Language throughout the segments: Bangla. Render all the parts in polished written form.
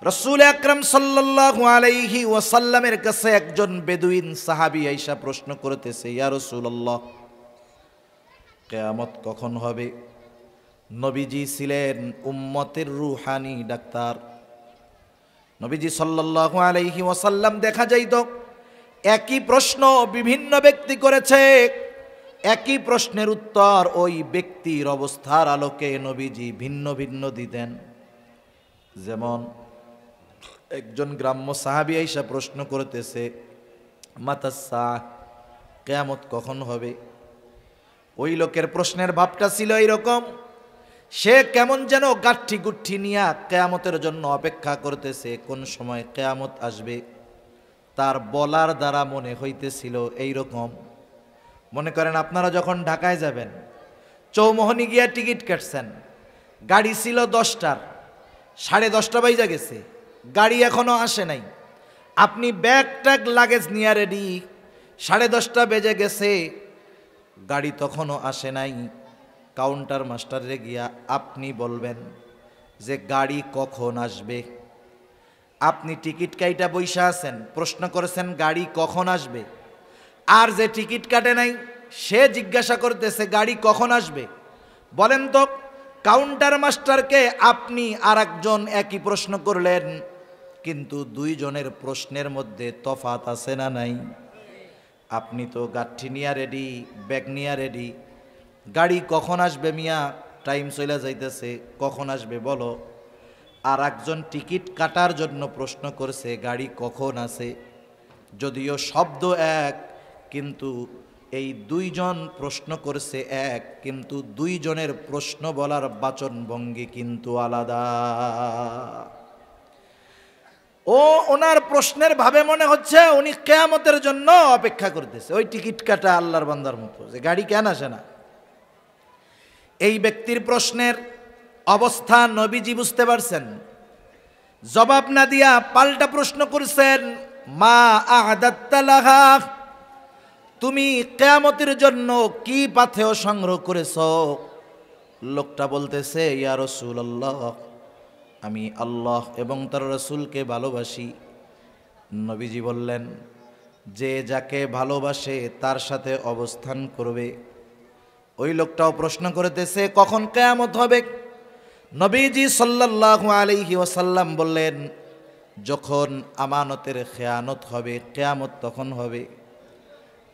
রাসূল আকরাম সাল্লাল্লাহু আলাইহি ওয়াসাল্লামের কাছে একজন বেদুইন সাহাবী আইসা প্রশ্ন করতেছে, ইয়া রাসূলুল্লাহ, কিয়ামত কখন হবে? নবীজি ছিলেন উম্মতের রূহানি ডাক্তার। নবীজি সাল্লাল্লাহু আলাইহি ওয়াসাল্লাম দেখা যাইত একই প্রশ্ন বিভিন্ন ব্যক্তি করেছে, একই প্রশ্নের উত্তর ওই ব্যক্তির অবস্থার আলোকে নবীজি ভিন্ন ভিন্ন দিতেন। যেমন একজন গ্রাম্য সাহাবী আইসা প্রশ্ন করতেছে, মাতাসা, কিয়ামত কখন হবে? ওই লোকের প্রশ্নের ভাবটা ছিল এইরকম, সে কেমন যেন গাঠি গুঠি নিয়া কিয়ামতের জন্য অপেক্ষা করতেছে, কোন সময় কিয়ামত আসবে। তার বলার দ্বারা মনে হইতেছিল এইরকম, মনে করেন আপনারা যখন ঢাকায় যাবেন, চৌমোহনী গিয়া টিকিট কাটছেন, গাড়ি ছিল 10টার, 10:30 বাজে গেছে, গাড়ি এখনো আসে নাই, আপনি ব্যাগ ট্যাগ লাগেজ নিয়ে রেডি, 10:30 বেজে গেছে, গাড়ি তখনও আসে নাই। কাউন্টার মাস্টারে গিয়া আপনি বলবেন যে গাড়ি কখন আসবে। আপনি টিকিট কাইটা বইসা আছেন, প্রশ্ন করেছেন গাড়ি কখন আসবে, আর যে টিকিট কাটে নাই সে জিজ্ঞাসা করতেছে গাড়ি কখন আসবে। বলেন তো, কাউন্টার মাস্টারকে আপনি আর একজন একই প্রশ্ন করলেন, কিন্তু দুইজনের প্রশ্নের মধ্যে তফাত আছে না নাই? আপনি তো গাঠি নিয়া রেডি, ব্যাগ নিয়া রেডি, গাড়ি কখন আসবে মিয়া, টাইম চলে যাইতেছে, কখন আসবে বলো। আর একজন টিকিট কাটার জন্য প্রশ্ন করছে গাড়ি কখন আসে। যদিও শব্দ এক, কিন্তু এই দুইজন প্রশ্ন করছে এক, কিন্তু দুইজনের প্রশ্ন বলার বাচন ভঙ্গি কিন্তু আলাদা। ওনার প্রশ্নের ভাবে মনে হচ্ছে উনি কিয়ামতের জন্য অপেক্ষা করতেছে, ওই টিকিট কাটা আল্লাহর বান্দার মতো, যে গাড়ি কেন আসে না। এই ব্যক্তির প্রশ্নের অবস্থা নবীজি বুঝতে পারছেন, জবাব না দিয়া পাল্টা প্রশ্ন করছেন, মা আ'দাত্তা লাহা, তুমি কিয়ামতের জন্য কি পাথেয় সংগ্রহ করেছো? লোকটা বলতেছে, ইয়া রাসূলুল্লাহ, আমি আল্লাহ এবং তার রাসূলকে ভালোবাসি। নবীজি বললেন, যে যাকে ভালোবাসে তার সাথে অবস্থান করবে। ওই লোকটাও প্রশ্ন করতেছে কখন কিয়ামত হবে? নবীজি সাল্লাল্লাহু আলাইহি ওয়াসাল্লাম বললেন, যখন আমানতের খেয়ানত হবে, কিয়ামত তখন হবে।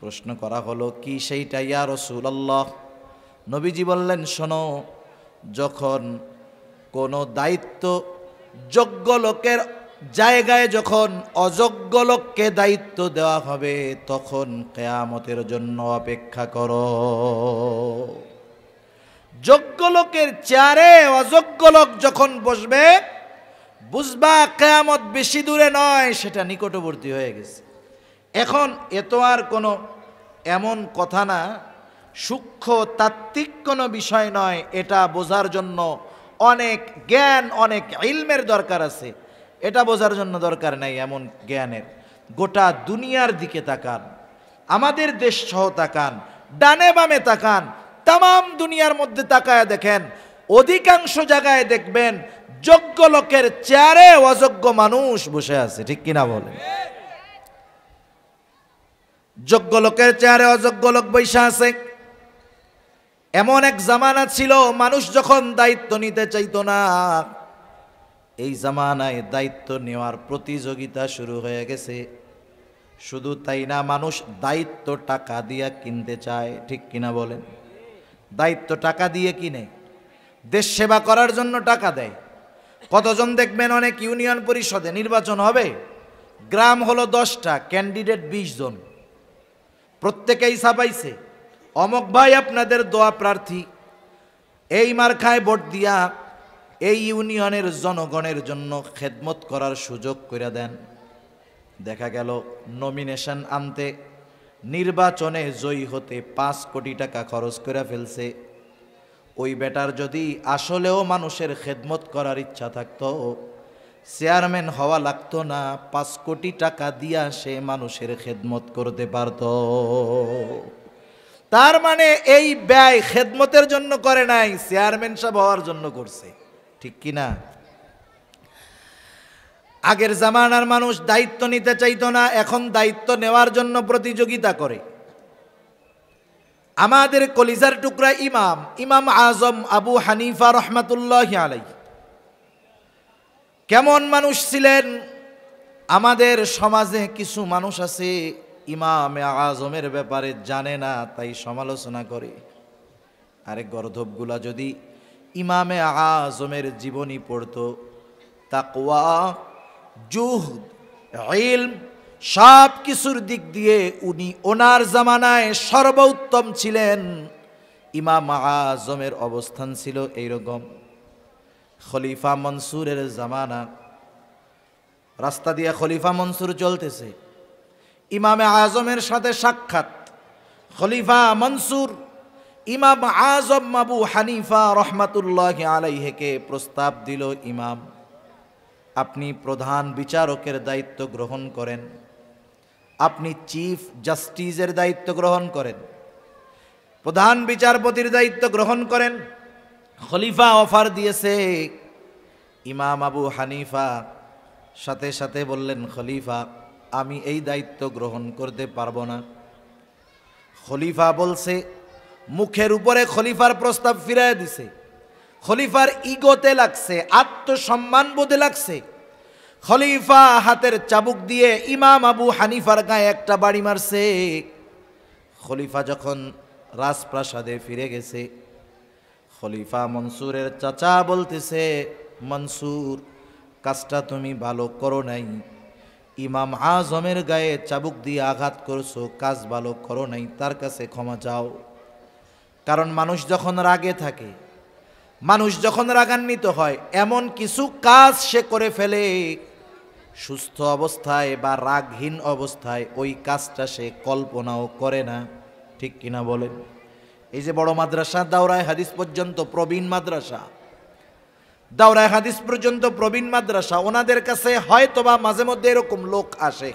প্রশ্ন করা হলো, কি সেইটা ইয়া রাসূলুল্লাহ? নবীজি বললেন, শোনো, যখন কোনো দায়িত্ব যোগ্য লোকের জায়গায় যখন অযোগ্য লোককে দায়িত্ব দেওয়া হবে, তখন কিয়ামতের জন্য অপেক্ষা করো। যোগ্য লোকের চেয়ারে অযোগ্য লোক যখন বসবে, বুঝবা কিয়ামত বেশি দূরে নয়, সেটা নিকটবর্তী হয়ে গেছে। এখন এত আর কোনো এমন কথা না, সূক্ষ্ম তাত্ত্বিক কোনো বিষয় নয়, এটা বোঝার জন্য অনেক জ্ঞান, অনেক ইলমের দরকার আছে। এটা বোঝার জন্য দরকার নাই এমন জ্ঞানের। গোটা দুনিয়ার দিকে তাকান, আমাদের দেশ সহ তাকান, ডানে বামে তাকান, তাম দুনিয়ার মধ্যে তাকায় দেখেন, অধিকাংশ জায়গায় দেখবেন যোগ্য লোকের চেয়ারে অযোগ্য মানুষ বসে আছে, ঠিক কিনা বলেন? যোগ্য লোকের চেয়ারে অযোগ্য লোক বসে আছে। এমন এক জামানা ছিল, মানুষ যখন দায়িত্ব নিতে চাইতো না, এই জামানায় দায়িত্ব নেওয়ার প্রতিযোগিতা শুরু হয়ে গেছে। শুধু তাই না, মানুষ দায়িত্ব টাকা দিয়ে কিনতে চায়, ঠিক কিনা বলেন? দায়িত্ব টাকা দিয়ে কিনে, দেশ সেবা করার জন্য টাকা দেয়। কতজন দেখবেন, অনেক ইউনিয়ন পরিষদে নির্বাচন হবে, গ্রাম হলো 10টা, ক্যান্ডিডেট 20 জন, প্রত্যেকেই ছাপাইছে অমক ভাই আপনাদের দোয়া প্রার্থী, এই মার্কায় ভোট দিয়া এই ইউনিয়নের জনগণের জন্য খেদমত করার সুযোগ করে দেন। দেখা গেল নমিনেশন আনতে, নির্বাচনে জয়ী হতে 5 কোটি টাকা খরচ করে ফেলছে। ওই বেটার যদি আসলেও মানুষের খেদমত করার ইচ্ছা থাকতো, চেয়ারম্যান হওয়া লাগতো না, 5 কোটি টাকা দিয়া সে মানুষের খেদমত করতে পারত। তার মানে এই ব্যয় খেদমতের জন্য করে নাই, চেয়ারম্যান সাহেব হওয়ার জন্য করছে, ঠিক কিনা? আগের জামানার মানুষ দায়িত্ব নিতে চাইতো না, এখন দায়িত্ব নেওয়ার জন্য প্রতিযোগিতা করে। আমাদের কলিজার টুকরা ইমাম, ইমাম আজম আবু হানিফা রহমাতুল্লাহি আলাইহি কেমন মানুষ ছিলেন? আমাদের সমাজে কিছু মানুষ আছে ইমামে আজমের ব্যাপারে জানে না, তাই সমালোচনা করে। আরে গর্ধবগুলা যদি ইমামে আজমের জীবনী পড়তো, তাকওয়া, জুহদ, ইলম সব কিছুর দিক দিয়ে উনি ওনার জামানায় সর্বোত্তম ছিলেন। ইমাম আজমের অবস্থান ছিল এইরকম। খলিফা মনসুরের জামানা, রাস্তা দিয়ে খলিফা মনসুর চলতেছে, ইমামে আজমের সাথে সাক্ষাৎ। খলিফা মনসুর ইমাম আজম আবু হানিফা রহমাতুল্লাহি আলাইহিকে প্রস্তাব দিল, ইমাম আপনি প্রধান বিচারকের দায়িত্ব গ্রহণ করেন, আপনি চিফ জাস্টিসের দায়িত্ব গ্রহণ করেন, প্রধান বিচারপতির দায়িত্ব গ্রহণ করেন। খলিফা অফার দিয়েছে। ইমাম আবু হানিফা সাথে সাথে বললেন, খলিফা আমি এই দায়িত্ব গ্রহণ করতে পারবো না। খলিফা বলছে, মুখের উপরে খলিফার প্রস্তাব ফিরায় দিছে। খলিফার ইগোতে লাগছে, আত্মসম্মান বোধে লাগছে। খলিফা হাতের চাবুক দিয়ে ইমাম আবু হানিফার গায়ে একটা বাড়ি মারছে। খলিফা যখন রাজপ্রাসাদে ফিরে গেছে, খলিফা মনসুরের চাচা বলতেছে, মনসুর কাজটা তুমি ভালো করো নাই, ইমাম আজমের গায়ে চাবুক দিয়ে আঘাত করছো, কাজ ভালো করো নাই, তার কাছে ক্ষমা চাও। কারণ মানুষ যখন রাগে থাকে, মানুষ যখন রাগান্বিত হয়, এমন কিছু কাজ সে করে ফেলে সুস্থ অবস্থায় বা রাগহীন অবস্থায় ওই কাজটা সে কল্পনাও করে না। ঠিক কিনা বলেন? এই যে বড় মাদ্রাসা দাওরায়ে হাদিস পর্যন্ত প্রবীণ মাদ্রাসা, দাওরায়ে হাদিস পর্যন্ত প্রবীণ মাদ্রাসা, ওনাদের কাছে হয়তোবা মাঝে মধ্যে এরকম লোক আসে,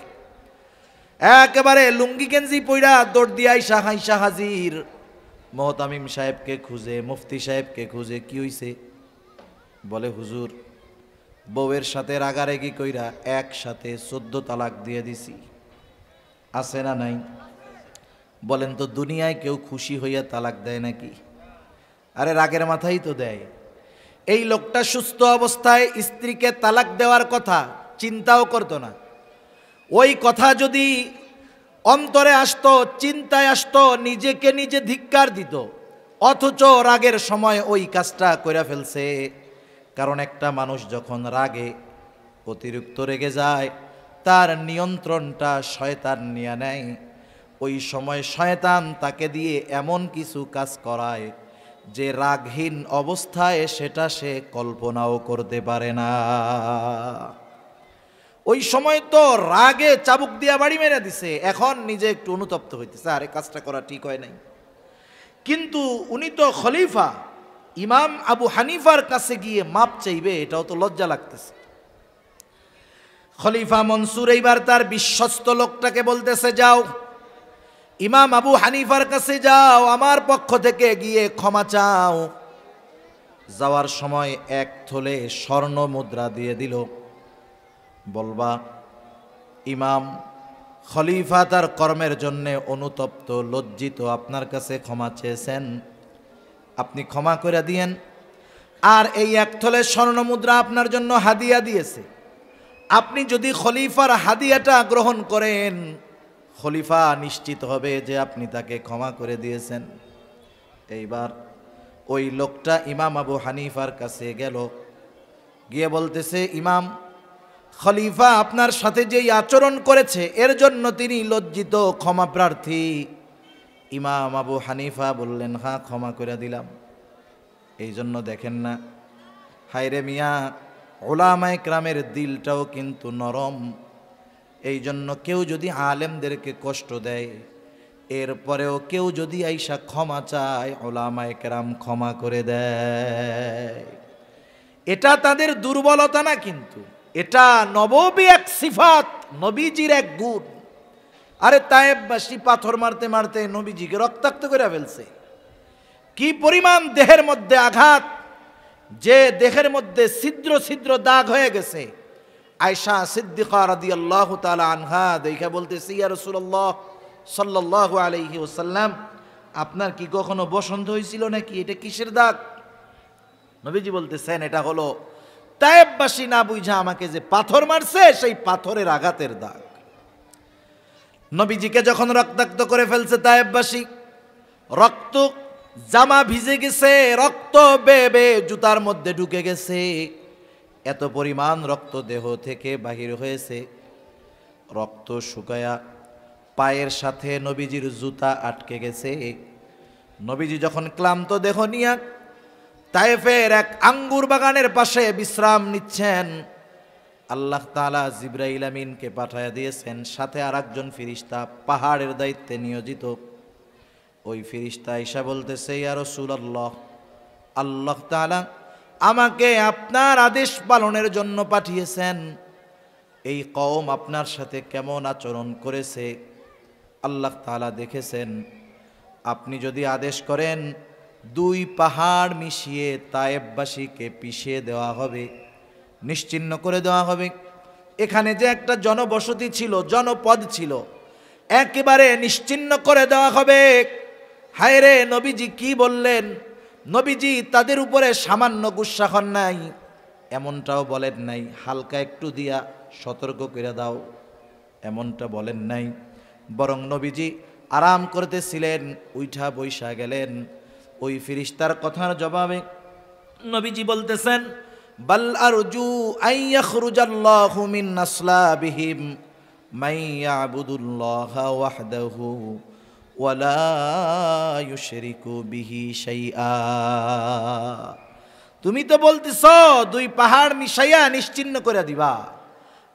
একেবারে লুঙ্গি গেঞ্জি পইরা দৌড় দিয়ে আইসা হাইসা হাজির মোহতামিম সাহেবকে খুঁজে, মুফতি সাহেবকে খুঁজে। কি হইছে? বলে হুজুর বউয়ের সাথে রাগারাগি কইরা একসাথে 14 তালাক দিয়ে দিছি। আছে না নাই? বলেন তো দুনিয়ায় কেউ খুশি হইয়া তালাক দেয় নাকি? আরে রাগের মাথায় তো দেয়। এই লোকটা সুস্থ অবস্থায় স্ত্রীকে তালাক দেওয়ার কথা চিন্তাও করতো না। ওই কথা যদি অন্তরে আসতো, চিন্তায় আসতো, নিজেকে নিজে ধিক্কার দিত। অথচ রাগের সময় ওই কাজটা কইরা ফেলছে। কারণ একটা মানুষ যখন রাগে অতিরিক্ত রেগে যায়, তার নিয়ন্ত্রণটা শয়তান নিয়ে নেয়। ওই সময় শয়তান তাকে দিয়ে এমন কিছু কাজ করায় যে রাগহীন অবস্থায় সেটা সে কল্পনাও করতে পারে না। ওই সময় তো রাগে চাবুক দিয়া বাড়ি মেরে দিছে, এখন নিজে একটু অনুতপ্ত হইতেছে, আরে কাজটা করা ঠিক হয় নাই। কিন্তু উনি তো খলিফা, ইমাম আবু হানিফার কাছে গিয়ে মাপ চাইবে, এটাও তো লজ্জা লাগতেছে। খলিফা মনসুর এইবার তার বিশ্বস্ত লোকটাকে বলতেছে, যাও ইমাম আবু হানিফার কাছে যাও, আমার পক্ষ থেকে গিয়ে ক্ষমা চাও। যাওয়ার সময় এক থলে স্বর্ণ মুদ্রা দিয়ে দিল। বলবা ইমাম খলিফা তার কর্মের জন্যে অনুতপ্ত, লজ্জিত, আপনার কাছে ক্ষমা চেয়েছেন, আপনি ক্ষমা করে দিয়েন। আর এই এক থলে স্বর্ণ মুদ্রা আপনার জন্য হাদিয়া দিয়েছে, আপনি যদি খলিফার হাদিয়াটা গ্রহণ করেন, খলিফা নিশ্চিত হবে যে আপনি তাকে ক্ষমা করে দিয়েছেন। এইবার ওই লোকটা ইমাম আবু হানিফার কাছে গেল, গিয়ে বলতেছে, ইমাম খলিফা আপনার সাথে যেই আচরণ করেছে এর জন্য তিনি লজ্জিত, ক্ষমা প্রার্থী। ইমাম আবু হানিফা বললেন, হ্যাঁ ক্ষমা করে দিলাম। এই জন্য দেখেন না, হায়রে মিয়া, উলামায়ে কেরামের দিলটাও কিন্তু নরম। এই জন্য কেউ যদি আলেমদেরকে কষ্ট দেয়, এরপরেও কেউ যদি আইসা ক্ষমা চায়, উলামায়ে কেরাম ক্ষমা করে দেয়। এটা তাদের দুর্বলতা না, কিন্তু এটা নববী এক সিফাত, নবীজির এক গুণ। আরে তায়েববাসী পাথর মারতে মারতে নবীজিকে রক্তাক্ত করে ফেলছে। কি পরিমাণ দেহের মধ্যে আঘাত, যে দেহের মধ্যে ছিদ্র ছিদ্র দাগ হয়ে গেছে, আয়েশা সিদ্দিকা রাদিয়াল্লাহু তাআলা আনহা দেখা বলতেছে, ইয়া রাসূলুল্লাহ সাল্লাল্লাহু আলাইহি ওয়াসাল্লাম, আপনার কি কখনো বসন্ত হয়েছিল নাকি? এটা কিসের দাগ? নবীজি বলতেছেন, এটা হলো তায়েববাসী না বুঝা আমাকে যে পাথর মারছে সেই পাথরের আঘাতের দাগ। নবীজিকে যখন রক্তাক্ত করে ফেলছে তায়েববাসী, রক্ত জামা ভিজে গেছে, রক্ত বেয়ে বেয়ে জুতার মধ্যে ঢুকে গেছে, এত পরিমাণ রক্ত দেহ থেকে বাহির হয়েছে, রক্ত শুকায়া পায়ের সাথে নবীজির জুতা আটকে গেছে। নবীজি যখন ক্লান্ত দেহ নিয়ে তায়েফের এক আঙ্গুর বাগানের পাশে বিশ্রাম নিচ্ছেন, আল্লাহ তাআলা জিবরাইল আমিনকে পাঠায়া দিয়েছেন, সাথে আর একজন ফেরেশতা পাহাড়ের দায়িত্বে নিয়োজিত। ওই ফেরেশতা আয়েশা বলতেছে, ইয়া রাসূলুল্লাহ, আল্লাহ তাআলা আমাকে আপনার আদেশ পালনের জন্য পাঠিয়েছেন। এই কওম আপনার সাথে কেমন আচরণ করেছে আল্লাহ তাআলা দেখেছেন। আপনি যদি আদেশ করেন, 2 পাহাড় মিশিয়ে তায়েববাসীকে পিষিয়ে দেওয়া হবে, নিশ্চিহ্ন করে দেওয়া হবে। এখানে যে একটা জনবসতি ছিল, জনপদ ছিল, একেবারে নিশ্চিহ্ন করে দেওয়া হবে। হায় রে, নবীজি কি বললেন? নবীজি তাদের উপরে সামান্য গুসা হন নাই, এমনটাও বলেন নাই হালকা একটু দিয়া সতর্ক করে দাও, এমনটা বলেন নাই। বরং নবীজি আরাম করতেছিলেন, উঠা বৈশা গেলেন। ওই ফেরেশতার কথার জবাবে নবীজি বলতেছেন, বাল আরজু আন ইয়াখরুজাল্লাহু মিন আসলাবিহিম মান ইয়াবুদুল্লাহা ওয়াহদাহু ওয়ালা ইউশরিকু বিহি শাইআ। তুমি তো বলতেছ 2 পাহাড় মিশাইয়া নিশ্চিহ্ন করে দিবা,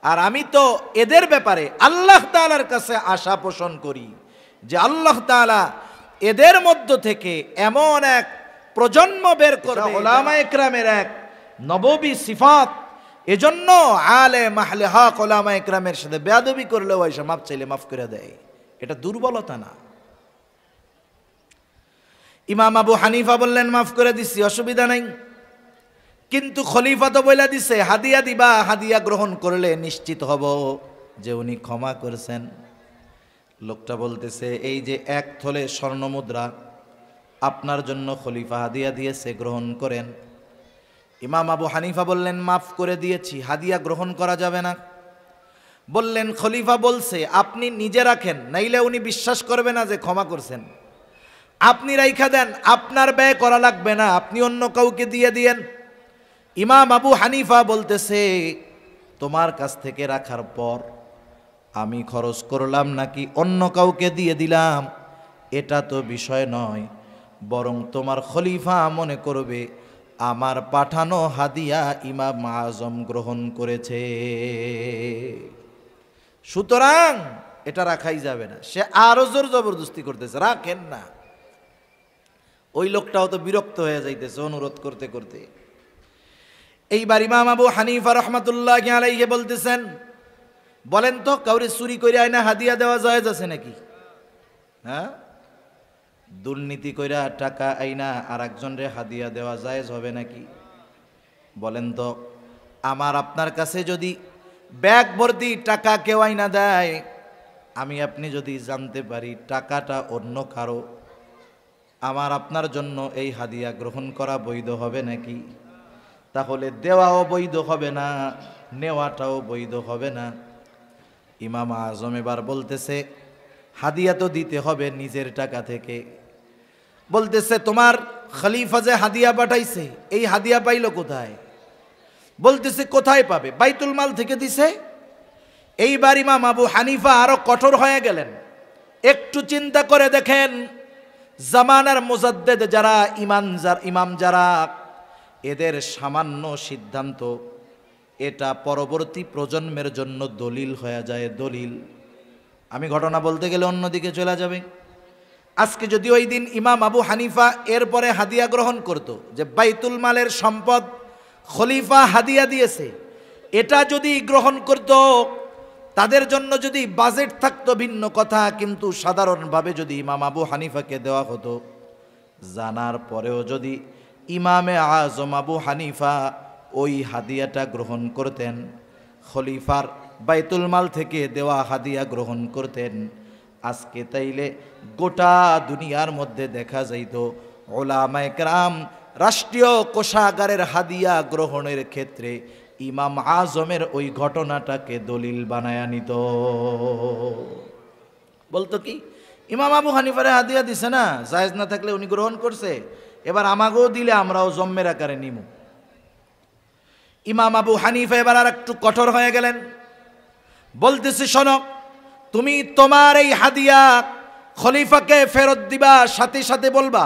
আর আমি তো এদের ব্যাপারে আল্লাহ তাআলার কাছে আশা পোষণ করি যে আল্লাহ তাআলা এদের মধ্য থেকে এমন এক প্রজন্ম বের করবে, উলামায়ে কেরামের এক নববী সিফাত। এজন্য আলেম আহলে হক উলামায়ে কেরামের সাথে বেয়াদবি করলেও আয়েশা মাফ চাইলে মাফ করে দেয়, এটা দুর্বলতা না। ইমাম আবু হানিফা বললেন, মাফ করে দিছি, অসুবিধা নাই। কিন্তু খলিফা তো বইলা দিছে, হাদিয়া দিবা, হাদিয়া গ্রহণ করলে নিশ্চিত হব যে উনি ক্ষমা করেছেন। লোকটা বলতেছে, এই যে 1 থলে স্বর্ণ মুদ্রা আপনার জন্য খলিফা হাদিয়া দিয়েছে, গ্রহণ করেন। ইমাম আবু হানিফা বললেন, মাফ করে দিয়েছি, হাদিয়া গ্রহণ করা যাবে না। বললেন, খলিফা বলছে আপনি নিজে রাখেন, নাইলে উনি বিশ্বাস করবে না যে ক্ষমা করছেন। আপনি রাইখা দেন, আপনার ব্যয় করা লাগবে না, আপনি অন্য কাউকে দিয়ে দিয়েন। ইমাম আবু হানিফা বলতেছে, তোমার কাছ থেকে রাখার পর আমি খরচ করলাম নাকি অন্য কাউকে দিয়ে দিলাম এটা তো বিষয় নয়, বরং তোমার খলিফা মনে করবে আমার পাঠানো হাদিয়া ইমাম আজম গ্রহণ করেছে, সুতরাং এটা রাখাই যাবে না। সে আরো জোর জবরদস্তি করতেছে, রাখেন না। ওই লোকটাও তো বিরক্ত হয়ে যাইতেছে অনুরোধ করতে করতে। এইবার ইমাম আবু হানিফা রহমাতুল্লাহি আলাইহি বলতেছেন, বলেন তো কাউরে চুরি করে আয়না হাদিয়া দেওয়া জায়েজ আছে নাকি? হ্যাঁ, দুর্নীতি কইরা টাকা আইনা আর একজনরে হাদিয়া দেওয়া জায়েজ হবে নাকি? বলেন তো, আমার আপনার কাছে যদি ব্যাগ ভর্তি টাকা কেউ আইনা দেয়, আমি আপনি যদি জানতে পারি টাকাটা অন্য কারো, আমার আপনার জন্য এই হাদিয়া গ্রহণ করা বৈধ হবে নাকি? তাহলে দেওয়াও বৈধ হবে না, নেওয়াটাও বৈধ হবে না। ইমাম আজম এবার বলতেছে, হাদিয়া তো দিতে হবে নিজের টাকা থেকে। বলতেছে, তোমার খলিফা যে হাদিয়া পাঠাইছে, এই হাদিয়া পাইল কোথায়? বলতেছে, কোথায় পাবে? বাইতুল মাল থেকে দিছে। এইবার ইমাম আবু হানিফা আরো কঠোর হয়ে গেলেন। একটু চিন্তা করে দেখেন, জামানার মুজাদ্দেদ যারা, ইমাম যারা, এদের সামান্য সিদ্ধান্ত এটা পরবর্তী প্রজন্মের জন্য দলিল হয়ে যায়, দলিল। আমি ঘটনা বলতে গেলে অন্যদিকে চলে যাবে। আজকে যদি ওই দিন ইমাম আবু হানিফা এরপরে হাদিয়া গ্রহণ করত, যে বাইতুল মালের সম্পদ খলিফা হাদিয়া দিয়েছে, এটা যদি গ্রহণ করত, তাদের জন্য যদি বাজেট থাকতো ভিন্ন কথা, কিন্তু সাধারণভাবে যদি ইমাম আবু হানিফাকে দেওয়া হতো, জানার পরেও যদি ইমামে আজম আবু হানিফা ওই হাদিয়াটা গ্রহণ করতেন, খলিফার বাইতুল মাল থেকে দেওয়া হাদিয়া গ্রহণ করতেন। আজকে তাইলে গোটা দুনিয়ার মধ্যে দেখা যাইত উলামায়ে কেরাম রাষ্ট্রীয় কোষাগারের হাদিয়া গ্রহণের ক্ষেত্রে ইমাম আজমের ওই ঘটনাটাকে দলিল বানায়া নিত। বলতো কি, ইমাম আবু হানিফারে হাদিয়া দিছে না, জায়েজ না থাকলে উনি গ্রহণ করছে, এবার আমাকেও দিলে আমরাও জম্মের আকারে নিমু। ইমাম আবু হানিফা এবার আর একটু কঠোর হয়ে গেলেন, বলতেছে শোনো, তুমি তোমার এই হাদিয়া খলিফাকে ফেরত দিবা, সাথে সাথে বলবা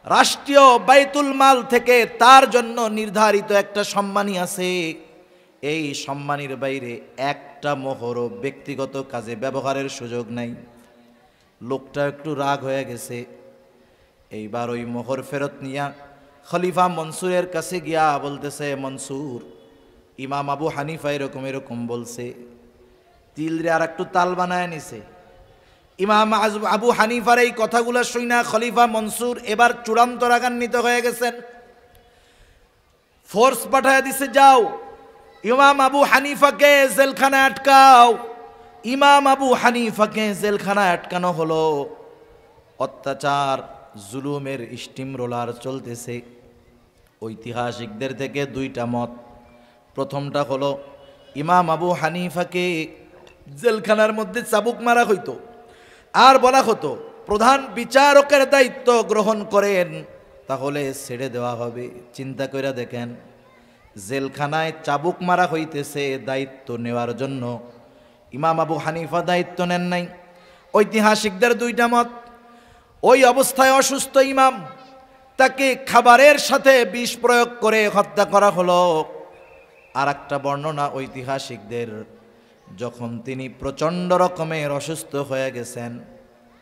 রাষ্ট্রীয় বাইতুল মাল থেকে তার জন্য নির্ধারিত একটা সম্মানী আছে, এই সম্মানীর বাইরে একটা মোহরও ব্যক্তিগত কাজে ব্যবহারের সুযোগ নাই। লোকটা একটু রাগ হয়ে গেছে, এইবার ওই মোহর ফেরত নিয়া খলিফা মনসুরের কাছে গিয়া বলতেছে, মনসুর, ইমাম আবু হানিফা এরকম এরকম বলছে। তিলরে আর একটু তাল বানায় নিছে। ইমাম আবু হানিফার এই কথাগুলো শুইনা খলিফা মনসুর এবার চূড়ান্ত রাগান্বিত হয়ে গেছেন। ফোর্স পাঠায় দিছে, যাও ইমাম আবু হানিফাকে জেলখানায় আটকাও। ইমাম আবু হানিফাকে জেলখানায় আটকানো হলো। অত্যাচার জুলুমের স্টিম রোলার চলতেছে। ঐতিহাসিকদের থেকে দুইটা মত। প্রথমটা হলো ইমাম আবু হানিফাকে জেলখানার মধ্যে চাবুক মারা হইতো আর বলা হতো প্রধান বিচারকের দায়িত্ব গ্রহণ করেন, তাহলে ছেড়ে দেওয়া হবে। চিন্তা করে দেখেন, জেলখানায় চাবুক মারা হইতেছে দায়িত্ব নেওয়ার জন্য, ইমাম আবু হানিফা দায়িত্ব নেন নাই। ঐতিহাসিকদের দুইটা মত। ওই অবস্থায় অসুস্থ ইমাম, তাকে খাবারের সাথে বিষ প্রয়োগ করে হত্যা করা হলো। আর একটা বর্ণনা ঐতিহাসিকদের, যখন তিনি প্রচণ্ড রকমের অসুস্থ হয়ে গেছেন,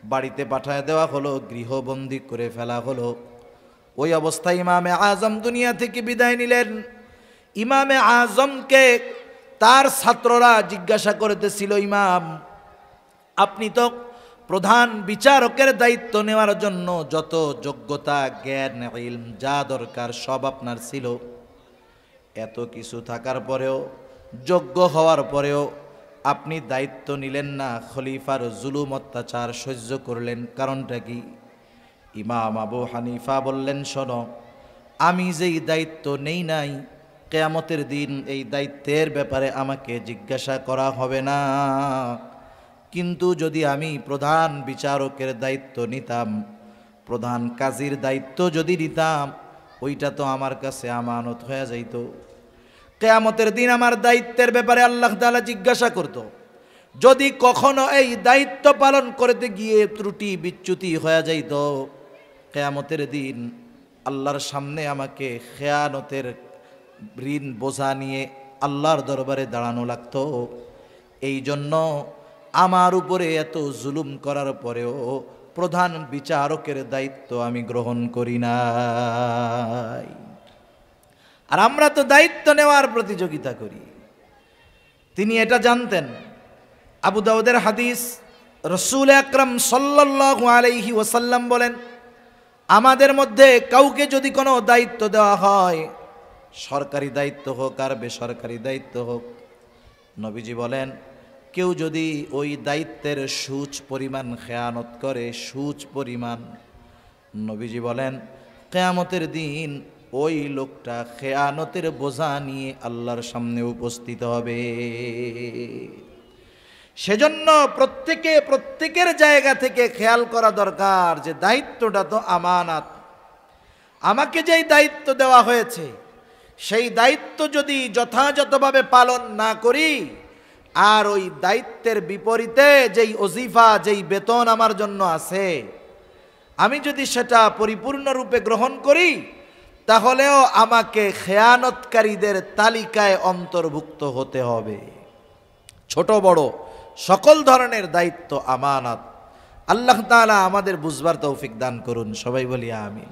বাড়িতে পাঠায় দেওয়া হলো, গৃহবন্দী করে ফেলা হলো। ওই অবস্থায় ইমামে আজম দুনিয়া থেকে বিদায় নিলেন। ইমামে আজমকে তার ছাত্ররা জিজ্ঞাসা করতেছিল, ইমাম, আপনি তো প্রধান বিচারকের দায়িত্ব নেওয়ার জন্য যত যোগ্যতা, জ্ঞান, ইলম যা দরকার সব আপনার ছিল, এত কিছু থাকার পরেও, যোগ্য হওয়ার পরেও আপনি দায়িত্ব নিলেন না, খলিফার জুলুম অত্যাচার সহ্য করলেন, কারণটা কি? ইমাম আবু হানিফা বললেন, শোনো, আমি যেই দায়িত্ব নেই নাই, কিয়ামতের দিন এই দায়িত্বের ব্যাপারে আমাকে জিজ্ঞাসা করা হবে না। কিন্তু যদি আমি প্রধান বিচারকের দায়িত্ব নিতাম, প্রধান কাজীর দায়িত্ব যদি নিতাম, ওইটা তো আমার কাছে আমানত হয়ে যাইত। কিয়ামতের দিন আমার দায়িত্বের ব্যাপারে আল্লাহ তাআলা জিজ্ঞাসা করত। যদি কখনো এই দায়িত্ব পালন করতে গিয়ে ত্রুটি বিচ্যুতি হয়ে যাইত, কিয়ামতের দিন আল্লাহর সামনে আমাকে খেয়ানতের ঋণ বোঝা নিয়ে আল্লাহর দরবারে দাঁড়ানো লাগতো। এই জন্য আমার উপরে এত জুলুম করার পরেও প্রধান বিচারকের দায়িত্ব আমি গ্রহণ করি নাই। আর আমরা তো দায়িত্ব নেওয়ার প্রতিযোগিতা করি। তিনি এটা জানতেন। আবু দাউদের হাদিস, রাসূল আকরাম সাল্লাল্লাহু আলাইহি ওয়াসাল্লাম বলেন, আমাদের মধ্যে কাউকে যদি কোনো দায়িত্ব দেওয়া হয়, সরকারি দায়িত্ব হোক আর বেসরকারি দায়িত্ব হোক, নবীজি বলেন, কেউ যদি ওই দায়িত্বের সুচ পরিমাণ খেয়ানত করে, সুচ পরিমাণ, নবীজি বলেন কিয়ামতের দিন ওই লোকটা খেয়ানতের বোঝা নিয়ে আল্লাহর সামনে উপস্থিত হবে। সেজন্য প্রত্যেকের জায়গা থেকে খেয়াল করা দরকার যে দায়িত্বটা তো আমানত। আমাকে যেই দায়িত্ব দেওয়া হয়েছে, সেই দায়িত্ব যদি যথাযথভাবে পালন না করি, আর ওই দায়িত্বের বিপরীতে যেই ওজিফা, যেই বেতন আমার জন্য আছে, আমি যদি সেটা পরিপূর্ণরূপে গ্রহণ করি, তাহলেও আমাকে খেয়ানতকারীদের তালিকায় অন্তর্ভুক্ত হতে হবে। ছোট বড় সকল ধরনের দায়িত্ব আমানত। আল্লাহ তাআলা আমাদের বুঝবার তৌফিক দান করুন, সবাই বলি আমিন।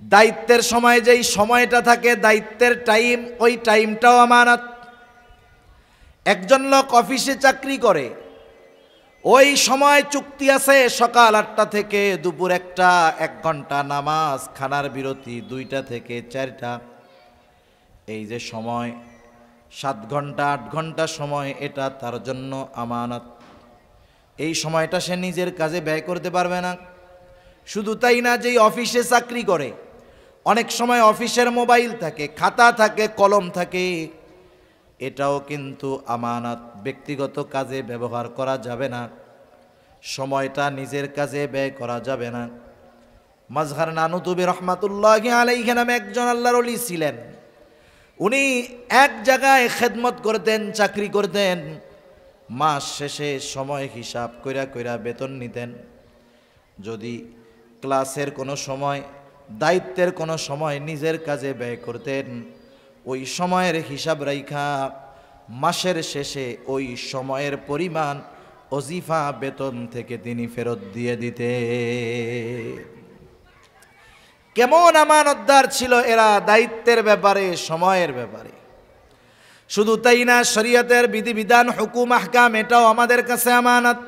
দায়িত্বের সময় যেই সময়টা থাকে, দায়িত্বের টাইম, ওই টাইমটাও আমানত। একজন লোক অফিসে চাকরি করে, ওই সময় চুক্তি আছে সকাল 8টা থেকে দুপুর 1টা, 1 ঘন্টা নামাজ, খানার বিরতি 2টা থেকে 4টা। এই যে সময়, 7 ঘন্টা 8 ঘন্টা সময় এটা তার জন্য আমানত। এই সময়টা সে নিজের কাজে ব্যয় করতে পারবে না। শুধু তাই না, যেই অফিসে চাকরি করে অনেক সময় অফিসের মোবাইল থাকে, খাতা থাকে, কলম থাকে, এটাও কিন্তু আমানত। ব্যক্তিগত কাজে ব্যবহার করা যাবে না, সময়টা নিজের কাজে ব্যয় করা যাবে না। মাজহার নানুতুবি রহমাতুল্লাহি আলাইহি নামে একজন আল্লাহর ওলি ছিলেন। উনি এক জায়গায় খেদমত করতেন, চাকরি করতেন, মাস শেষে সময় হিসাব কইরা কইরা বেতন নিতেন। যদি ক্লাসের কোনো সময়, দায়িত্বের কোনো সময় নিজের কাজে ব্যয় করতেন, ওই সময়ের হিসাব রাইখা মাসের শেষে ওই সময়ের পরিমাণ ওজিফা বেতন থেকে তিনি ফেরত দিয়ে দিতেন। কেমন আমানতদার ছিল এরা দায়িত্বের ব্যাপারে, সময়ের ব্যাপারে। শুধু তাই না, শরীয়তের বিধিবিধান, হুকুম, আহকাম, এটাও আমাদের কাছে আমানত।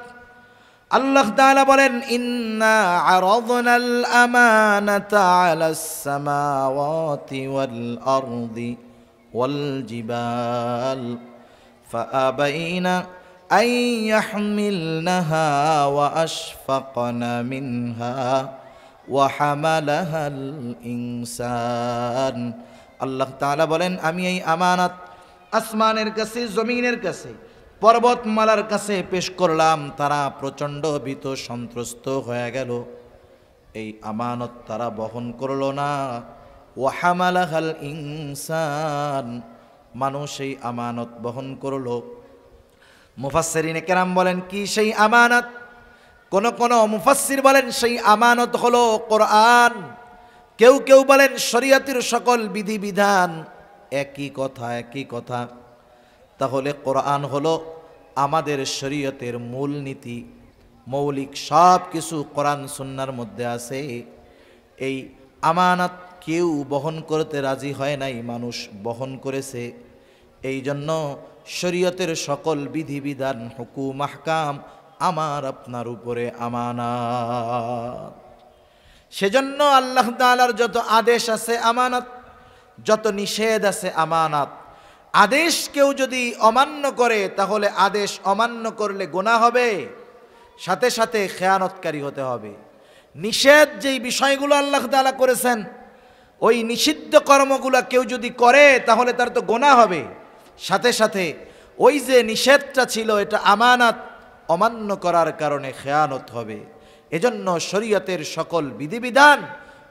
আল্লাহ তাআলা বলেন, ইন্না আরাদনাল আমানাতা আলাস সামাওয়াতি ওয়াল আরদি ওয়াল জিবাল ফাআবাইনা আন ইয়াহমিলনাহা ওয়া আশফাকনা মিনহা ওয়া হামালাহাল ইনসান। আল্লাহ তাআলা বলেন, আমি এই আমানত আসমানের কাছে, জমিনের কাছে, পর্বতমালার কাছে পেশ করলাম। তারা প্রচণ্ড ভীত সন্ত্রস্ত হয়ে গেল। এই আমানত তারা বহন করল না। ওয়া হামালাহাল ইনসান, মানুষ এই আমানত বহন করল। মুফাসসিরিনে কেরাম বলেন, কি সেই আমানত? কোন কোন মুফাসসির বলেন সেই আমানত হলো কোরআন। কেউ কেউ বলেন শরীয়তের সকল বিধিবিধান। একই কথা, একই কথা। তাহলে কোরআন হলো আমাদের শরীয়তের মূল নীতি, মৌলিক সব কিছু কোরআন সুন্নাহর মধ্যে আছে। এই আমানত কেউ বহন করতে রাজি হয় নাই, মানুষ বহন করেছে। এই জন্য শরীয়তের সকল বিধিবিধান, হুকুম, আহকাম আমার আপনার উপরে আমানত। সেজন্য আল্লাহ তাআলার যত আদেশ আছে আমানত, যত নিষেধ আছে আমানত। আদেশ কেউ যদি অমান্য করে তাহলে আদেশ অমান্য করলে গুনাহ হবে, সাথে সাথে খেয়ানতকারী হতে হবে। নিষেধ যেই বিষয়গুলো আল্লাহ তাআলা করেছেন, ওই নিষিদ্ধ কর্মগুলো কেউ যদি করে তাহলে তার তো গুনাহ হবে, সাথে সাথে ওই যে নিষেধটা ছিল এটা আমানত, অমান্য করার কারণে খেয়ানত হবে। এজন্য শরীয়তের সকল বিধিবিধান,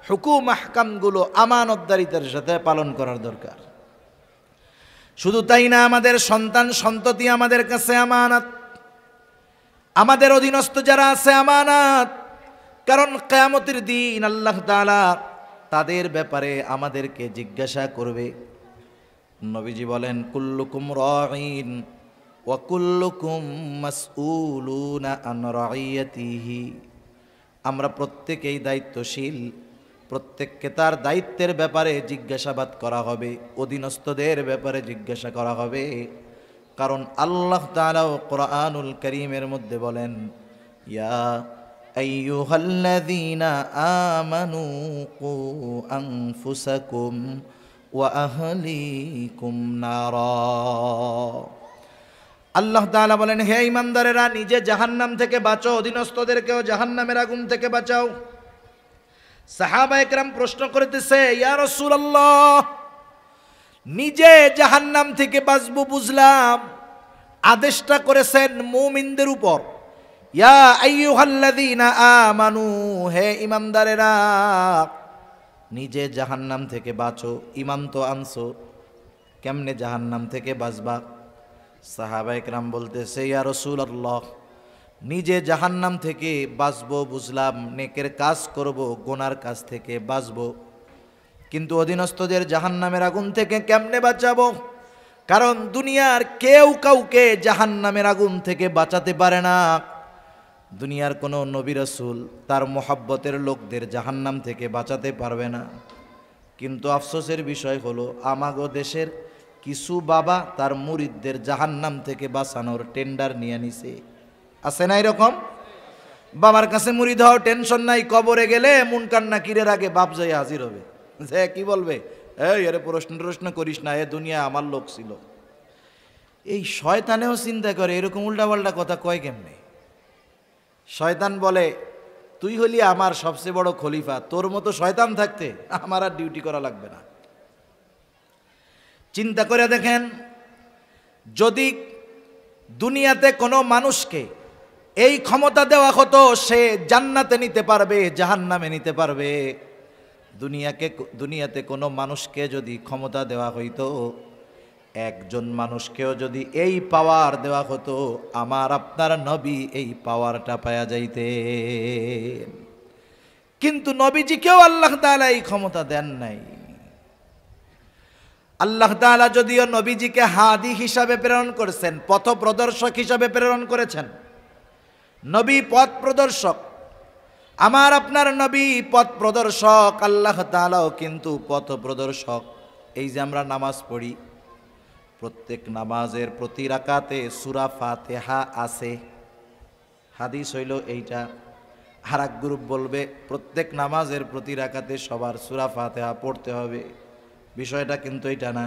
হুকুম, আহকামগুলো আমানতদারিতার সাথে পালন করার দরকার। শুধু তাই না, আমাদের সন্তান সন্ততি আমাদের কাছে আমানত, আমাদের অধীনস্থ যারা আছে আমানত। কারণ কিয়ামতের দিন আল্লাহ তাআলা তাদের ব্যাপারে আমাদেরকে জিজ্ঞাসা করবে। নবীজি বলেন, কুল্লুকুম রাঈন ওয়া কুল্লুকুম মাসউলুনা আন রাইয়াতিহি। আমরা প্রত্যেকেই দায়িত্বশীল, প্রত্যেককে তার দায়িত্বের ব্যাপারে জিজ্ঞাসাবাদ করা হবে, অধীনস্থদের ব্যাপারে জিজ্ঞাসা করা হবে। কারণ আল্লাহ তাআলা কোরআনুল কারীমের মধ্যে বলেন, ইয়া আইয়ুহাল্লাযীনা আমানু কু আনফুসাকুম ওয়া আহলিকুম নারা। আল্লাহ তাআলা বলেন, হে ঈমানদারেরা, নিজে জাহান্নাম থেকে বাঁচো, অধীনস্থদেরকেও জাহান্নামের আগুন থেকে বাঁচাও। সাহাবায়ে কেরাম প্রশ্ন করতেছে, ইয়া রাসূলুল্লাহ, নিজে জাহান্নাম থেকে বাঁচবো বুঝলাম, আদেশটা করেছেন মুমিনদের উপর। ইয়া আইয়ুহাল্লাযীনা আমানু, হে ঈমানদারেরা, নিজে জাহান্নাম থেকে বাঁচো। ঈমান তো আনছো, কেমনে জাহান্নাম থেকে বাঁচবা? সাহাবায়ে কেরাম বলতেছে, ইয়া রাসূলুল্লাহ, নিজে জাহান্নাম থেকে বাঁচবো বুঝলাম, নেকের কাজ করব, গুনার কাজ থেকে বাঁচবো, কিন্তু অধীনস্থদের জাহান্নামের আগুন থেকে কেমনে বাঁচাবো? কারণ দুনিয়ার কেউ কাউকে জাহান্নামের আগুন থেকে বাঁচাতে পারে না। দুনিয়ার কোনো নবী রাসূল তার মোহাব্বতের লোকদের জাহান্নাম থেকে বাঁচাতে পারবে না। কিন্তু আফসোসের বিষয় হলো, আমাগো দেশের কিছু বাবা তার মুরিদদের জাহান্নাম থেকে বাঁচানোর টেন্ডার নিয়ে নিছে। আছে না এরকম? বাবার কাছে মুরিদ হও, টেনশন নাই, কবরে গেলে মুনকার নাকিরের আগে বাপ যাই হাজির হবে। যে কি বলবে, এই আরে প্রশ্ন করিস না, এ দুনিয়া আমার লোক ছিল, এই শয়তানেও চিন্তা করে এরকম উল্টাপাল্টা কথা কয় কেমনে। শয়তান বলে তুই হলি আমার সবচেয়ে বড় খলিফা, তোর মতো শয়তান থাকতে আমার আর ডিউটি করা লাগবে না। চিন্তা করে দেখেন, যদি দুনিয়াতে কোনো মানুষকে এই ক্ষমতা দেওয়া হতো সে জান্নাতে নিতে পারবে, জাহান্নামে নিতে পারবে, দুনিয়াতে কোনো মানুষকে যদি ক্ষমতা দেওয়া হইতো, একজন মানুষকেও যদি এই পাওয়ার দেওয়া হতো, আমার আপনার নবী এই পাওয়ারটা পাওয়া যাইতেন। কিন্তু নবীজিকেও আল্লাহ তাআলা এই ক্ষমতা দেন নাই। আল্লাহ তাআলা যদিও নবীজিকে হাদি হিসাবে প্রেরণ করেছেন, পথ প্রদর্শক হিসাবে প্রেরণ করেছেন, নবী পথ প্রদর্শক, আমার আপনার নবী পথ প্রদর্শক, আল্লাহ তাআলাও কিন্তু পথ প্রদর্শক। এই যে আমরা নামাজ পড়ি, প্রত্যেক নামাজের প্রতি রাকাতে সূরা ফাতিহা আছে, হাদিস হইল এইটা। আর এক গ্রুপ বলবে প্রত্যেক নামাজের প্রতি রাকাতে সবার সূরা ফাতিহা পড়তে হবে। বিষয়টা কিন্তু এটা না।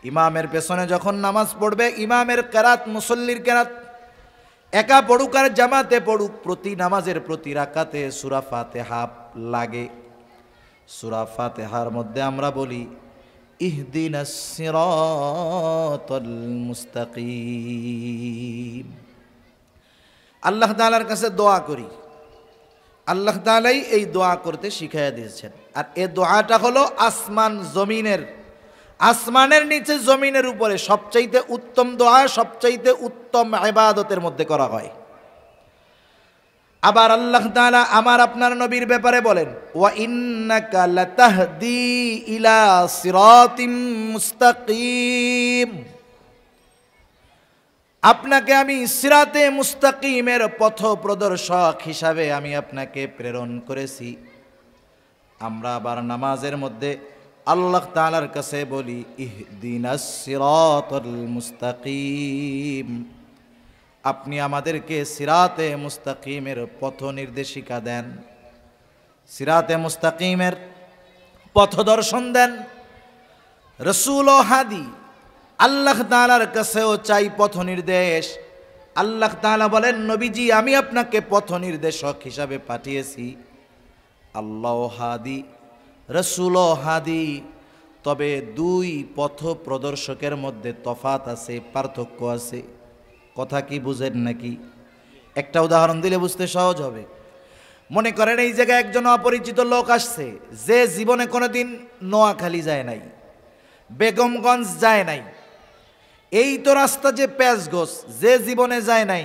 ইমামের পেছনে যখন নামাজ পড়বে, ইমামের কেরাত মুসল্লির কেরাত একা পড়ুক আর জামাতে পড়ুক, প্রতি নামাজের প্রতি রাকাতে সূরা ফাতিহা লাগে। সূরা ফাতিহার মধ্যে আমরা বলি ইহদিনাস সিরাতাল মুস্তাকিম। আল্লাহ তাআলার কাছে দোয়া করি, আল্লাহ তাআলাই এই দোয়া করতে শিখাইয়া দিয়েছেন। আর এই দোয়াটা হলো আসমান জমিনের, আসমানের নিচে জমিনের উপরে সবচাইতে উত্তম দোয়া, সবচাইতে উত্তম ইবাদতের মধ্যে করা হয়। আবার আল্লাহ তাআলা আমার আপনার নবীর ব্যাপারে বলেন ওয়া ইন্নাকা লাতাহদি ইলা সিরাতিম মুস্তাকিম, আপনাকে আমি সিরাতে মুস্তাকিমের পথ প্রদর্শক হিসাবে আমি আপনাকে প্রেরণ করেছি। আমরা আবার নামাজের মধ্যে আল্লাহ তাআলার কাছে বলি ইহদিনাস সিরাতাল মুস্তাকিম, আপনি আমাদেরকে সিরাতে মুস্তাকিমের পথ নির্দেশিকা দেন, সিরাতে মুস্তাকিমের পথ দর্শন দেন। রাসূল ও হাদি আল্লাহ তাআলার কাছেও চাই পথ নির্দেশ। আল্লাহ তাআলা বলেন নবীজি আমি আপনাকে পথ নির্দেশক হিসাবে পাঠিয়েছি। আল্লাহ হাদি, রাসূল ও হাদি, তবে দুই পথ প্রদর্শকের মধ্যে তফাত আছে, পার্থক্য আছে। কথা কি বুঝেন নাকি? একটা উদাহরণ দিলে বুঝতে সহজ হবে। মনে করেন এই জায়গায় একজন অপরিচিত লোক আসছে, যে জীবনে কোনোদিন নোয়াখালী যায় নাই, বেগমগঞ্জ যায় নাই, এই তো রাস্তা যে প্যাঁচগোছ, যে জীবনে যায় নাই,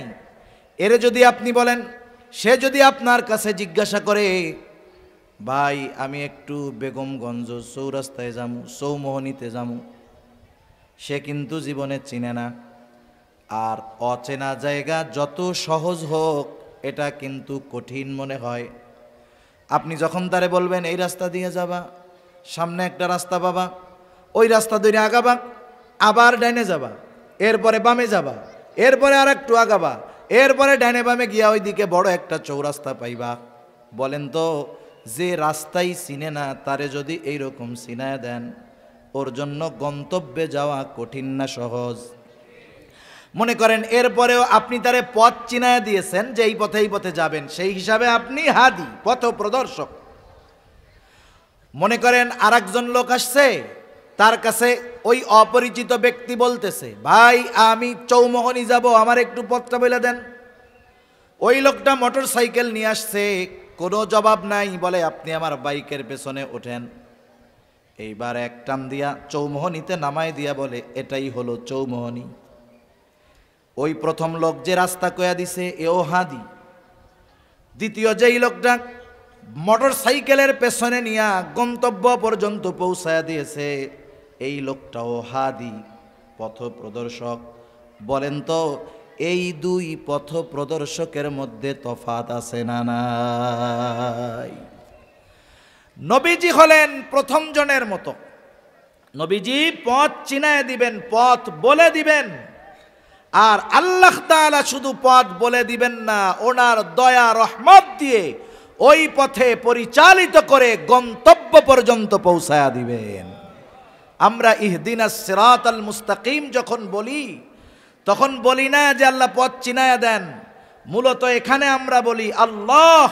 এরে যদি আপনি বলেন, সে যদি আপনার কাছে জিজ্ঞাসা করে ভাই আমি একটু বেগমগঞ্জ চৌরাস্তায় যামু, চৌমোহনীতে যামু, সে কিন্তু জীবনে চিনে না। আর অচেনা জায়গা যত সহজ হোক এটা কিন্তু কঠিন মনে হয়। আপনি যখন তারে বলবেন এই রাস্তা দিয়ে যাবা, সামনে একটা রাস্তা পাবা, ওই রাস্তা ধরে আগাবা, আবার ডাইনে যাবা, এরপরে বামে যাবা, এরপরে আর একটু আগাবা, এরপরে ডাইনে বামে গিয়া ওইদিকে বড় একটা চৌরাস্তা পাইবা। বলেন তো যে রাস্তাই চিনে না তারে যদি এইরকম চিনায় দেন, ওর জন্য গন্তব্যে যাওয়া কঠিন না সহজ? মনে করেন এরপরেও আপনি তারে পথ চিনায় দিয়েছেন যে এই পথে যাবেন, সেই হিসাবে আপনি হাদি, পথ প্রদর্শক। মনে করেন আরেকজন লোক আসছে, তার কাছে ওই অপরিচিত ব্যক্তি বলতেছে ভাই আমি চৌমোহনী যাব, আমার একটু পথটা বলে দেন। ওই লোকটা মোটর সাইকেল নিয়ে আসছে, কোনো জবাব নাই, বলে আপনি আমার বাইকের পেছনে ওঠেন। এইবার এক টান দিয়া চৌমোহনীতে নামাই দিয়া বলে এটাই হলো চৌমোহনী। ওই প্রথম লোক যে রাস্তা কয়া দিছে এও হাদি। দ্বিতীয় যেই লোকটা মোটর সাইকেলের পেছনে নিয়া গন্তব্য পর্যন্ত পৌঁছায়া দিয়েছে এই লোকটাও হাদি, পথ প্রদর্শক। বলেন তো এই দুই পথ প্রদর্শকের মধ্যে তফাত আছে না নাই? নবীজি হলেন প্রথম জনের মতো। নবীজি পথ চিনায় দিবেন, পথ বলে দিবেন। আর আল্লাহ তাআলা শুধু পথ বলে দিবেন না, ওনার দয়া রহমত দিয়ে ওই পথে পরিচালিত করে গন্তব্য পর্যন্ত পৌঁছায়া দিবেন। আমরা ইহদিনাস সিরাতাল মুস্তাকিম যখন বলি, তখন বলি না যে আল্লাহ পথ চিনায়া দেন, মূলত এখানে আমরা বলি আল্লাহ,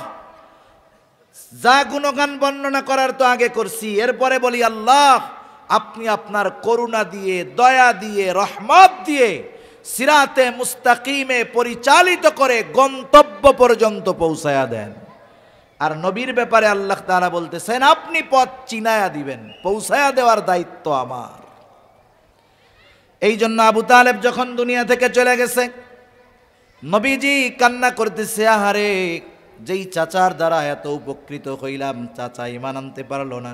যা গুণগান বর্ণনা করার তো আগে করছি, এরপরে বলি আল্লাহ আপনি আপনার করুণা দিয়ে, দয়া দিয়ে, রহমত দিয়ে সিরাতে মুস্তাকিমে পরিচালিত করে গন্তব্য পর্যন্ত পৌঁছায়া দেন। আর নবীর ব্যাপারে আল্লাহ তাআলা বলতেছেন আপনি পথ চিনায়া দিবেন, পৌঁছায়া দেওয়ার দায়িত্ব আমার। এই জন্য আবু তালেব যখন দুনিয়া থেকে চলে গেছে, নবীজি কান্না করতেছে, আহারে যেই চাচার দ্বারা এত উপকৃত হইলাম, চাচা ঈমান আনতে পারলো না।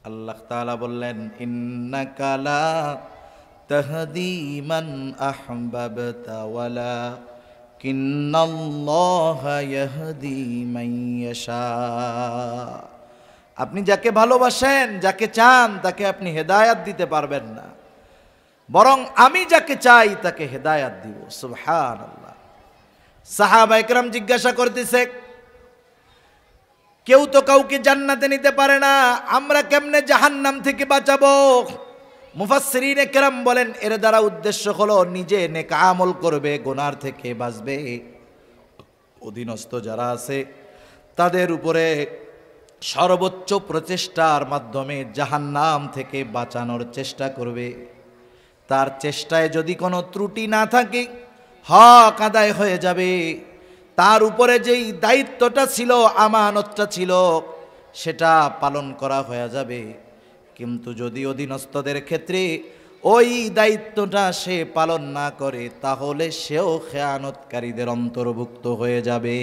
আল্লাহ তাআলা বললেন ইন্নাকা লা তাহদি মান আহবাবতা ওয়ালাকিন্নাল্লাহা ইয়াহদি মান ইয়াশা। আপনি যাকে ভালোবাসেন, যাকে চান, তাকে আপনি হেদায়েত দিতে পারবেন না, বরং আমি যাকে চাই তাকে হেদায়েত দিব। সুবহানাল্লাহ। সাহাবায়ে কেরাম জিজ্ঞাসা করতেছে, কেউ তো কাউকে জান্নাতে নিতে পারে না, আমরা কেমনে জাহান্নাম থেকে বাঁচাবো? মুফাসসিরিনে কেরাম বলেন এর দ্বারা উদ্দেশ্য হলো নিজে নেক আমল করবে, গুনার থেকে বাঁচবে, অধীনস্থ যারা আছে তাদের উপরে সর্বোচ্চ প্রচেষ্টার মাধ্যমে জাহান্নাম থেকে বাঁচানোর চেষ্টা করবে। তার চেষ্টায় যদি কোনো ত্রুটি না থাকে, হক আদায় হয়ে যাবে, তার উপরে যেই দায়িত্বটা ছিল, আমানতটা ছিল, সেটা পালন করা হয়ে যাবে। কিন্তু যদি অধীনস্থদের ক্ষেত্রে ওই দায়িত্বটা সে পালন না করে, তাহলে সেও খেয়ানতকারীদের অন্তর্ভুক্ত হয়ে যাবে।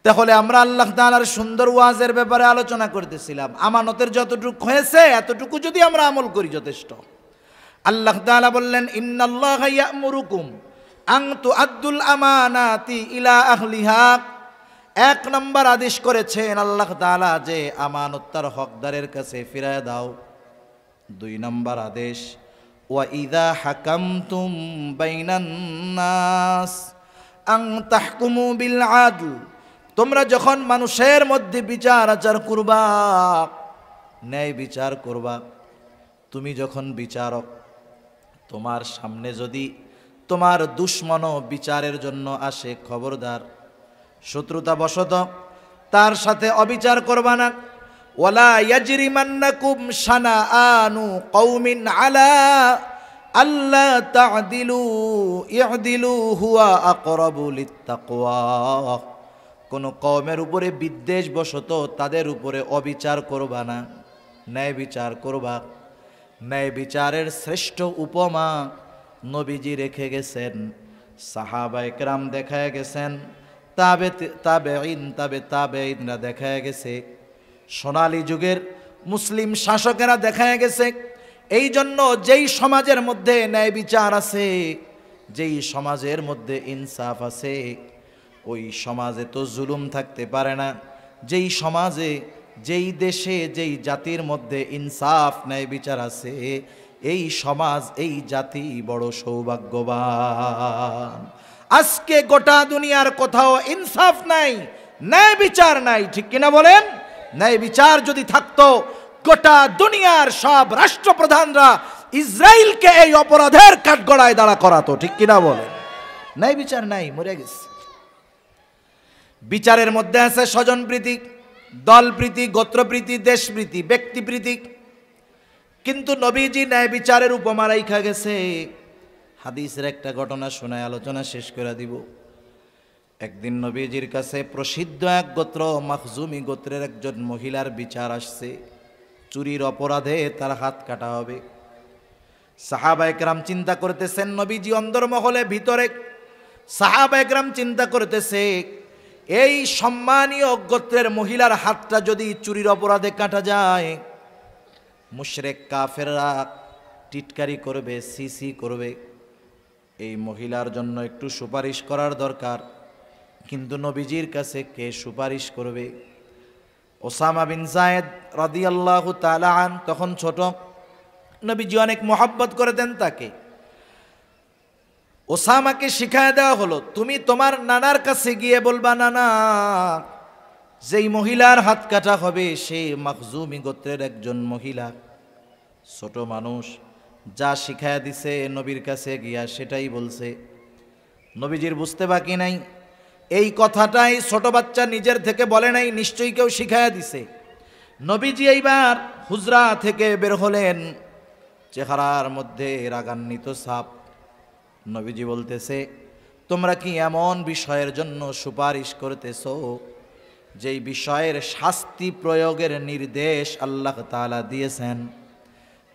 তাহলে আমরা আল্লাহ তাআলার সুন্দর ওয়াজের ব্যাপারে আলোচনা করতেছিলাম। আমানতের যতটুকু হয়েছে এতটুকু যদি আমরা আমল করি যথেষ্ট। আল্লাহ তাআলা বললেন ইন্নাল্লাহা ইয়া'মুরুকুম আন তুআদ্দুল আমানাতি ইলা আহলিহা। এক নম্বর আদেশ করেছেন আল্লাহ তাআলা যে আমানত তার হকদারের কাছে ফিরায় দাও। দুই নম্বর আদেশ ওয়া ইযা হাকামতুম বাইনান নাস আন তাহকুমু বিল আদল। তোমরা যখন মানুষের মধ্যে বিচার আচার করবা, ন্যায় বিচার করবা, তুমি যখন বিচারক, তোমার সামনে যদি তোমার দুশমনও বিচারের জন্য আসে, খবরদার শত্রুতা বশত তার সাথে অবিচার করবা না। ওয়ালা ইয়াজরিমান্নাকুম শানাআনু কওমিন আলা আল্লা তা'দিলু ই'দিলু হুয়া আকরাবু লিত্তাকওয়া। কোন কওমের উপরে বিদ্বেষ বশত তাদের উপরে অবিচার করবা না, ন্যায় বিচার করবা। ন্যায় বিচারের শ্রেষ্ঠ উপমা নবীজি রেখে গেছেন, সাহাবায়ে কেরাম দেখায় গেছেন, তাবেঈনরা দেখায় গেছে, সোনালী যুগের মুসলিম শাসকেরা দেখায় গেছে। এই জন্য যেই সমাজের মধ্যে ন্যায় বিচার আছে, যেই সমাজের মধ্যে ইনসাফ আছে, ওই সমাজে তো জুলুম থাকতে পারে না। যেই সমাজে, যেই দেশে, যেই জাতির মধ্যে ইনসাফ ন্যায় বিচার আছে, এই সমাজ, এই জাতি বড় সৌভাগ্যবান। আজকে গোটা দুনিয়ার কোথাও ইনসাফ নাই, ন্যায় বিচার নাই, ঠিক কিনা বলেন? ন্যায় বিচার যদি থাকতো, গোটা দুনিয়ার সব রাষ্ট্রপ্রধানরা ইসরায়েলকে এই অপরাধের কাঠগড়ায় দাঁড়া করাতো, ঠিক কিনা বলেন? ন্যায় বিচার নাই, মরে গেছে। বিচারের মধ্যে আছে স্বজনপ্রীতি, দলপ্রীতি, গোত্রপ্রীতি, দেশপ্রীতি, ব্যক্তিপ্রীতি। কিন্তু নবীজি ন্যায় বিচারের উপমা রাইখা গেছে। হাদিসের একটা ঘটনা শোনায় আলোচনা শেষ করে দিব। একদিন নবীজির কাছে প্রসিদ্ধ এক গোত্র, মাখজুমি গোত্রের একজন মহিলার বিচার আসছে। চুরির অপরাধে তার হাত কাটা হবে। সাহাবায়ে কেরাম চিন্তা করতেছেন, নবীজি অন্দরমহলে ভিতরে, সাহাবায়ে কেরাম চিন্তা করতেছে এই সম্মানীয় গোত্রের মহিলার হাতটা যদি চুরির অপরাধে কাটা যায়, মুশরিক কাফেররা টিটকারি করবে, সিসি করবে। এই মহিলার জন্য একটু সুপারিশ করার দরকার। কিন্তু নবীজির কাছে কে সুপারিশ করবে? ওসামা বিন যায়েদ রাদিয়াল্লাহু তাআলা আন, তখন ছোট, নবীজি অনেক মহব্বত করতেন তাকে। ওসামাকে শিখায় দেওয়া হলো, তুমি তোমার নানার কাছে গিয়ে বলবা, নানা, যেই মহিলার হাত কাটা হবে সে মাখজুমি গোত্রের একজন মহিলা, ছোট মানুষ, যা শিখায়া দিছে নবীর কাছে গিয়া সেটাই বলছে। নবীজির বুঝতে বাকি নাই, এই কথাটাই ছোট বাচ্চা নিজের থেকে বলে নাই, নিশ্চয়ই কেউ শিখায়া দিছে। নবীজি এইবার হুজরা থেকে বের হলেন, চেহারার মধ্যে রাগান্বিত ছাপ। নবীজি বলতেছে, তোমরা কি এমন বিষয়ের জন্য সুপারিশ করতেছো যেই বিষয়ের শাস্তি প্রয়োগের নির্দেশ আল্লাহ তাআলা দিয়েছেন?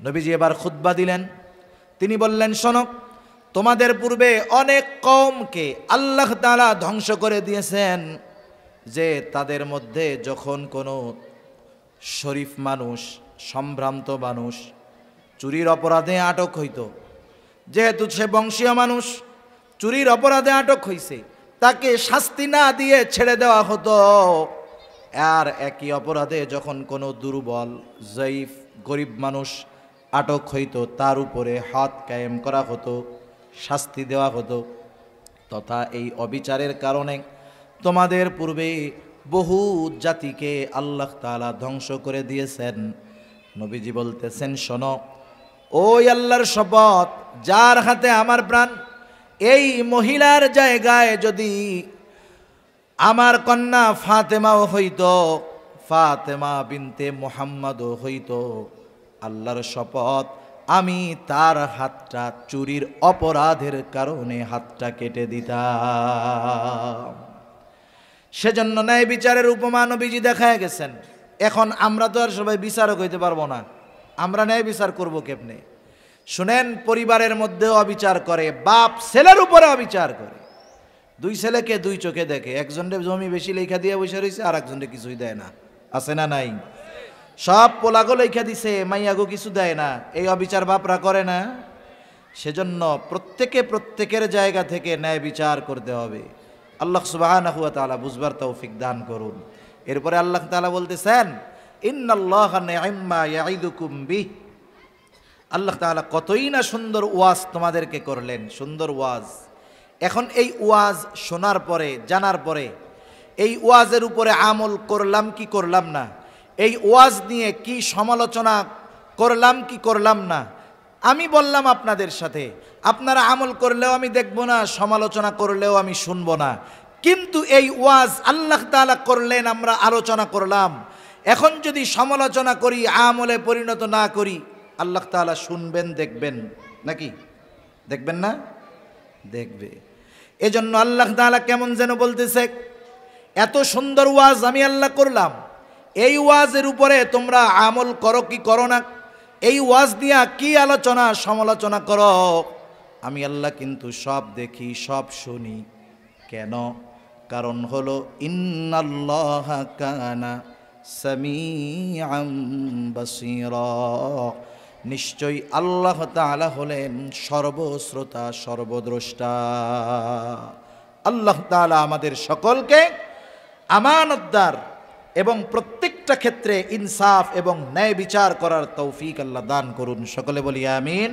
নবীজি এবার খুতবা দিলেন। তিনি বললেন, শোনো, তোমাদের পূর্বে অনেক কওমকে আল্লাহ তাআলা ধ্বংস করে দিয়েছেন, যে তাদের মধ্যে যখন কোনো শরীফ মানুষ, সম্ভ্রান্ত মানুষ চুরির অপরাধে আটক হইত, যেহেতু সে বংশীয় মানুষ, চুরির অপরাধে আটক হইছে, তাকে শাস্তি না দিয়ে ছেড়ে দেওয়া হতো। আর একই অপরাধে যখন কোনো দুর্বল, জয়ীফ, গরিব মানুষ আটক হইত, তার উপরে হাত কায়েম করা হতো, শাস্তি দেওয়া হতো। তথা এই অবিচারের কারণে তোমাদের পূর্বে বহু জাতিকে আল্লাহ তাআলা ধ্বংস করে দিয়েছেন। নবীজি বলতেছেন, শোনো, ওই আল্লাহর শপথ, যার হাতে আমার প্রাণ, এই মহিলার জায়গায় যদি আমার কন্যা ফাতেমাও হইত, ফাতেমা বিনতে মুহাম্মাদও হইত, আল্লাহর শপথ, আমি তার হাতটা চুরির অপরাধের কারণে হাতটা কেটে দিতাম। সেজন্য ন্যায় বিচারের উপমা নবীজি দেখায় গেছেন। এখন আমরা তো আর সবাই বিচারক হইতে পারবো না, আমরা ন্যায় বিচার করবো কেমনে? শুনেন, পরিবারের মধ্যে অবিচার করে, বাপ ছেলের উপরে অবিচার করে। দুই ছেলেকে দুই চোখে দেখে, একজনের জমি বেশি লেখা দিয়ে বসে রয়েছে, আর একজনের কিছুই দেয় না। আছে না নাই? সব পোলাগো লেখা দিছে, মাইয়াগো কিছু দেয় না। এই অবিচার বাপরা করে না? সেজন্য প্রত্যেকের জায়গা থেকে ন্যায় বিচার করতে হবে। আল্লাহ সুবহানাহু ওয়া তাআলা বুঝবার তৌফিক দান করুন। এরপরে আল্লাহ তাআলা বলতেছেন, ইন্নাল্লাহা নি'ম্মা ইয়াইদুকুম বিহ। আল্লাহ তাআলা কতই না সুন্দর ওয়াজ তোমাদেরকে করলেন, সুন্দর ওয়াজ। এখন এই ওয়াজ শোনার পরে, জানার পরে, এই ওয়াজের উপরে আমল করলাম কি করলাম না, এই ওয়াজ নিয়ে কি সমালোচনা করলাম কি করলাম না, আমি বললাম আপনাদের সাথে, আপনারা আমল করলেও আমি দেখব না, সমালোচনা করলেও আমি শুনব না। কিন্তু এই ওয়াজ আল্লাহ তাআলা করলেন, আমরা আলোচনা করলাম। এখন যদি সমালোচনা করি, আমলে পরিণত না করি, আল্লাহ তাআলা শুনবেন, দেখবেন নাকি? দেখবেন না? দেখবে। এজন্য আল্লাহ তাআলা কেমন যেন বলতেছে, এত সুন্দর ওয়াজ আমি আল্লাহ করলাম, এই ওয়াজের উপরে তোমরা আমল করো কি করো না, এই ওয়াজ দিয়া কি আলোচনা সমালোচনা করো, আমি আল্লাহ কিন্তু সব দেখি, সব শুনি। কেন? কারণ হলো, ইন্নাল্লাহা কানা সামিআম বাসীরা। নিশ্চয়ই আল্লাহ তাআলা হলেন সর্বশ্রোতা, সর্বদ্রষ্টা। আল্লাহ তাআলা আমাদের সকলকে আমানতদার এবং প্রত্যেকটা ক্ষেত্রে ইনসাফ এবং ন্যায় বিচার করার তৌফিক আল্লাহ দান করুন। সকলে বলি আমিন।